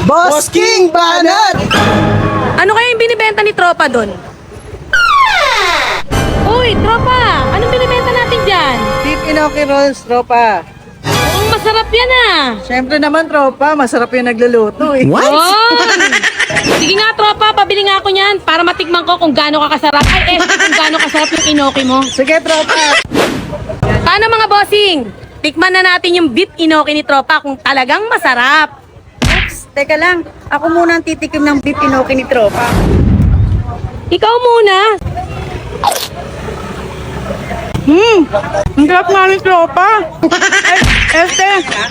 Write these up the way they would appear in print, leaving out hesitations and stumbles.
Boss King Banat! Ano kaya yung binibenta ni Tropa doon? Uy, Tropa! Anong binibenta natin dyan? Beef Inoki Rolls, tropa. Ang masarap yan ah! Siyempre naman, tropa, masarap yung nagluluto eh. Yun! Sige nga, Tropa, pabili nga ako niyan para matikman ko kung gaano ka kasarap. Ay, kung gaano kasarap yung inoki mo. Sige, tropa. Paano mga bossing? Tikman na natin yung beef inoki ni Tropa kung talagang masarap. Teka lang, ako muna ang titikim ng beef inoki ni Tropa. Ikaw muna. Ang sarap nga ni tropa.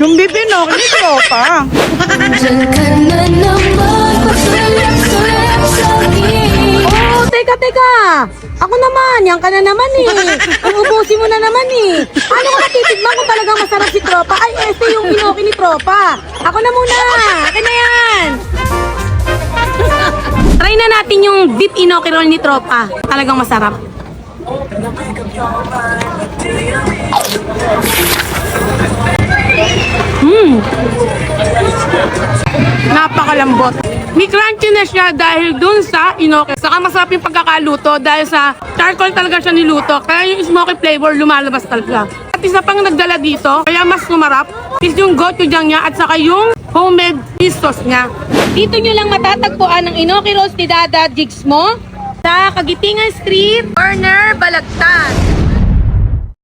Yung beef Inoki ni tropa. Oh, teka. Ako naman, yan ka na naman eh. Ang ubusin mo na naman eh. Paano ko natitigman kung talagang masarap si Tropa? Ay, yung inoki ni Tropa. Ako na muna. Akin na yan. Try na natin yung beef inoki roll ni Tropa. Talagang masarap. Napakalambot. May crunchiness siya dahil dun sa inoki. Saka masarap yung pagkakaluto dahil sa charcoal talaga siya niluto. Kaya yung smoky flavor lumalabas talaga. At isa pang nagdala dito, kaya mas sumarap, is yung gochujang niya at saka yung homemade fish sauce niya. Dito nyo lang matatagpuan ang inoki rolls ni Dada Jigs mo sa Kagitingan Street, Corner, Balagtas.